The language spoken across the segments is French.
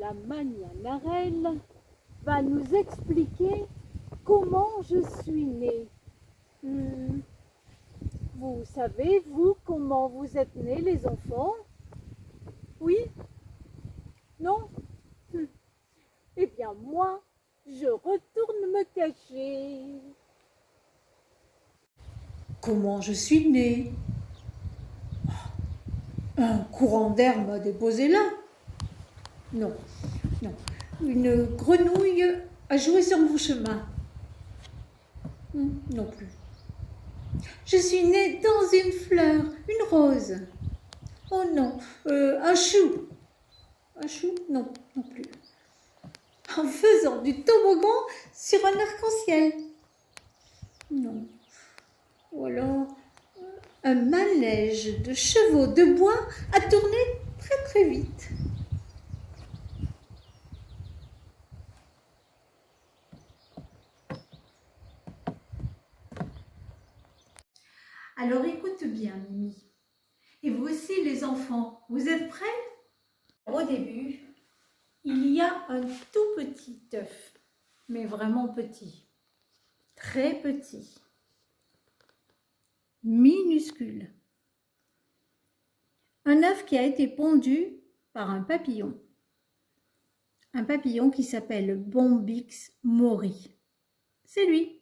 la Magnanarelle va nous expliquer comment je suis née. Vous savez, vous, comment vous êtes nés, les enfants? Oui? Non? Eh bien, moi, je retourne me cacher. Comment je suis née? Un courant d'air m'a déposé là. Non, non. Une grenouille a joué sur mon chemin. Non plus. Je suis née dans une fleur, une rose. Oh non, un chou. Un chou? Non, non plus. En faisant du toboggan sur un arc-en-ciel. Non. Ou alors, un manège de chevaux de bois a tourné très très vite. Alors écoute bien, Mimi. Et vous aussi, les enfants, vous êtes prêts? Au début, il y a un tout petit œuf, mais vraiment petit, très petit, minuscule. Un œuf qui a été pondu par un papillon qui s'appelle Bombyx mori. C'est lui.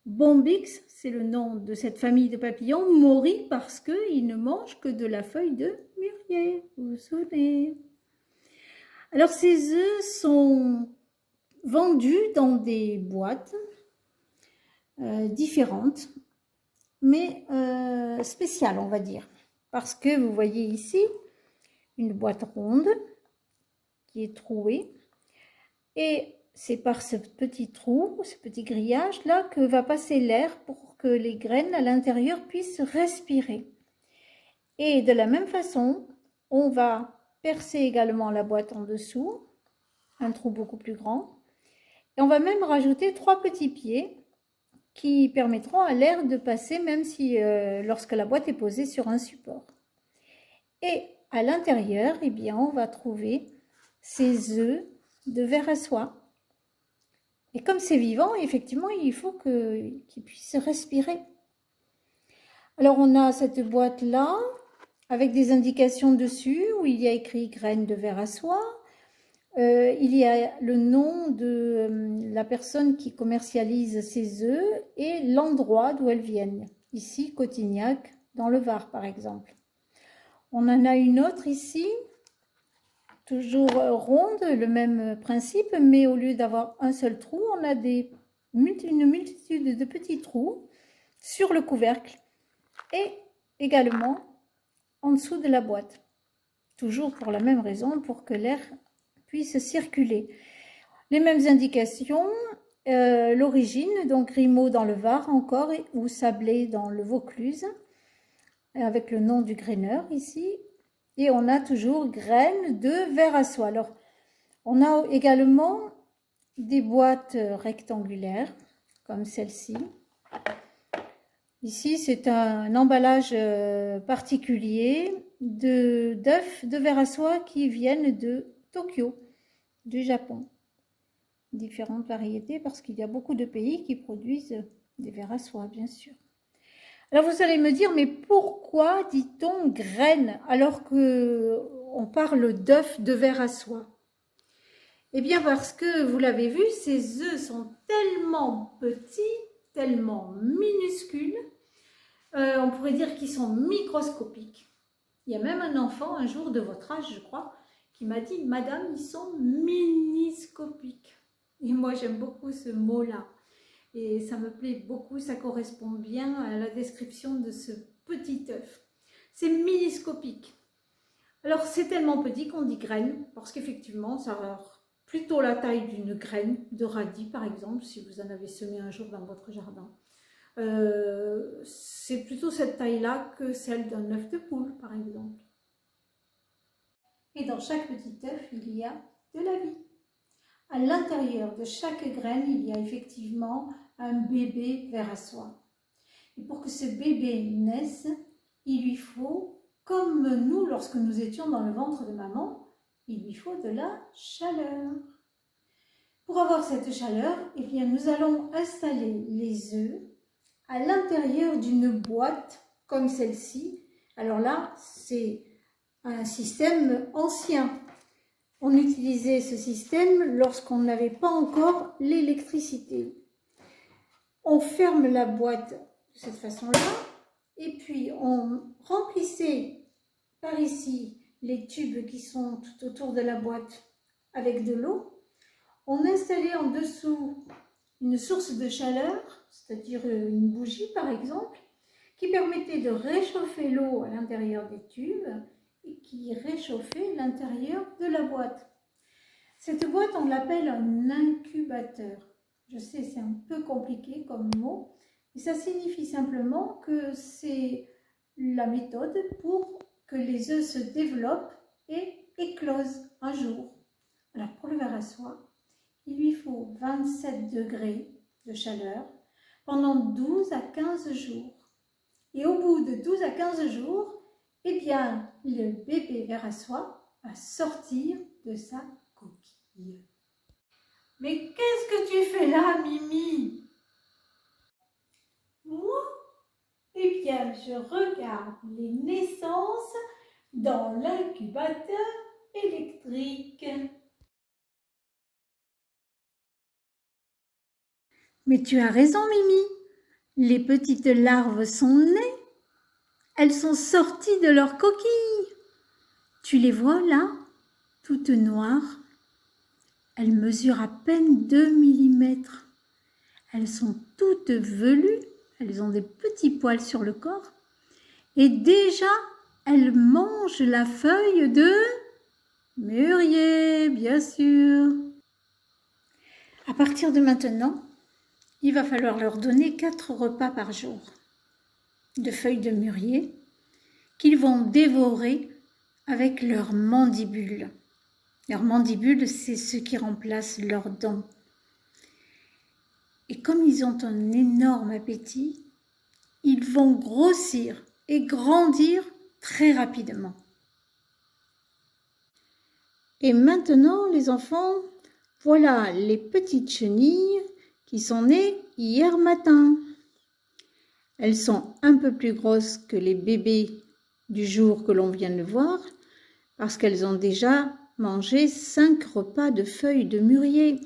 Bombyx, c'est le nom de cette famille de papillons, mori parce qu'il ne mange que de la feuille de mûrier, vous vous souvenez. Alors ces œufs sont vendus dans des boîtes différentes, mais spéciales on va dire. Parce que vous voyez ici une boîte ronde qui est trouée et c'est par ce petit trou, ce petit grillage là que va passer l'air pour que les graines à l'intérieur puissent respirer. Et de la même façon, on va percer également la boîte en dessous, un trou beaucoup plus grand. Et on va même rajouter 3 petits pieds qui permettront à l'air de passer même si lorsque la boîte est posée sur un support. Et à l'intérieur, eh bien, on va trouver ces œufs de verre à soie. Et comme c'est vivant, effectivement, il faut qu'il puisse respirer. Alors on a cette boîte-là avec des indications dessus où il y a écrit graines de verre à soie. Il y a le nom de la personne qui commercialise ces œufs et l'endroit d'où elles viennent. Ici, Cotignac, dans le Var par exemple. On en a une autre ici, toujours ronde, le même principe, mais au lieu d'avoir un seul trou, on a une multitude de petits trous sur le couvercle et également en dessous de la boîte. Toujours pour la même raison, pour que l'air puisse circuler. Les mêmes indications, l'origine, donc Grimaud dans le Var encore, ou Sablé dans le Vaucluse, avec le nom du graineur ici. Et on a toujours graines de verre à soie. Alors, on a également des boîtes rectangulaires, comme celle-ci. Ici, c'est un emballage particulier d'œufs de verre à soie qui viennent de Tokyo, du Japon. Différentes variétés parce qu'il y a beaucoup de pays qui produisent des verres à soie, bien sûr. Alors vous allez me dire, mais pourquoi dit-on graines alors qu'on parle d'œufs de verre à soie? Eh bien parce que, vous l'avez vu, ces œufs sont tellement petits, tellement minuscules, on pourrait dire qu'ils sont microscopiques. Il y a même un enfant, un jour de votre âge, je crois, qui m'a dit « Madame, ils sont miniscopiques ». Et moi, j'aime beaucoup ce mot-là. Et ça me plaît beaucoup, ça correspond bien à la description de ce petit œuf. C'est miniscopique. Alors, c'est tellement petit qu'on dit graine, parce qu'effectivement, ça a plutôt la taille d'une graine de radis, par exemple, si vous en avez semé un jour dans votre jardin. C'est plutôt cette taille-là que celle d'un œuf de poule, par exemple. Et dans chaque petit œuf, il y a de la vie. À l'intérieur de chaque graine, il y a effectivement un bébé verre à soie. Et pour que ce bébé naisse, il lui faut, comme nous lorsque nous étions dans le ventre de maman, il lui faut de la chaleur. Pour avoir cette chaleur, eh bien, nous allons installer les œufs à l'intérieur d'une boîte comme celle-ci. Alors là, c'est un système ancien. On utilisait ce système lorsqu'on n'avait pas encore l'électricité. On ferme la boîte de cette façon-là et puis on remplissait par ici les tubes qui sont tout autour de la boîte avec de l'eau. On installait en dessous une source de chaleur, c'est-à-dire une bougie par exemple, qui permettait de réchauffer l'eau à l'intérieur des tubes et qui réchauffait l'intérieur de la boîte. Cette boîte, on l'appelle un incubateur. Je sais, c'est un peu compliqué comme mot, mais ça signifie simplement que c'est la méthode pour que les œufs se développent et éclosent un jour. Alors pour le verre à soie, il lui faut 27 degrés de chaleur pendant 12 à 15 jours. Et au bout de 12 à 15 jours, eh bien, le bébé ver à soie va sortir de sa coquille. Mais qu'est-ce que tu fais là, Mimi? Moi? Eh bien, je regarde les naissances dans l'incubateur électrique. Mais tu as raison, Mimi. Les petites larves sont nées. Elles sont sorties de leur coquille. Tu les vois là, toutes noires. Elles mesurent à peine 2 mm. Elles sont toutes velues. Elles ont des petits poils sur le corps. Et déjà, elles mangent la feuille de mûrier, bien sûr. À partir de maintenant, il va falloir leur donner 4 repas par jour de feuilles de mûrier qu'ils vont dévorer avec leurs mandibules. Leurs mandibules, c'est ce qui remplace leurs dents. Et comme ils ont un énorme appétit, ils vont grossir et grandir très rapidement. Et maintenant, les enfants, voilà les petites chenilles qui sont nées hier matin. Elles sont un peu plus grosses que les bébés du jour que l'on vient de voir, parce qu'elles ont déjà mangé 5 repas de feuilles de mûrier.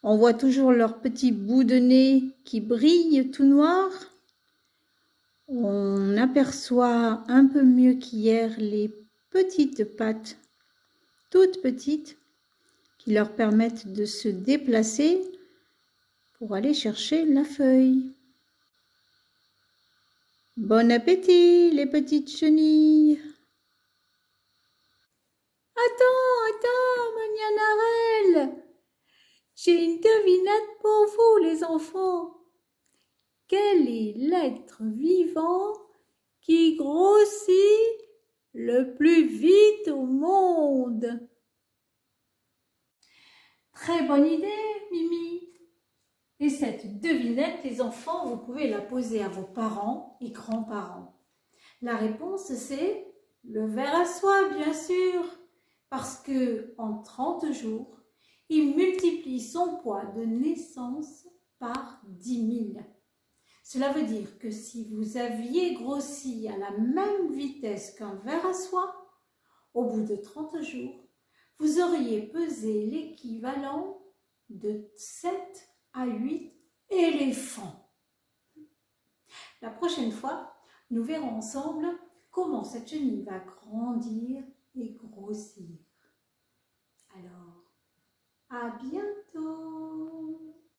On voit toujours leur petit bout de nez qui brille tout noir. On aperçoit un peu mieux qu'hier les petites pattes, toutes petites, qui leur permettent de se déplacer pour aller chercher la feuille. Bon appétit, les petites chenilles! Attends, Manianarelle! J'ai une devinette pour vous, les enfants. Quel est l'être vivant qui grossit le plus vite au monde? Très bonne idée, Mimi. Et cette devinette, les enfants, vous pouvez la poser à vos parents et grands-parents. La réponse, c'est le ver à soie, bien sûr, parce que en 30 jours, il multiplie son poids de naissance par 10 000. Cela veut dire que si vous aviez grossi à la même vitesse qu'un ver à soie, au bout de 30 jours, vous auriez pesé l'équivalent de 7 à 8 éléphants. La prochaine fois, nous verrons ensemble comment cette chenille va grandir et grossir. Alors, à bientôt!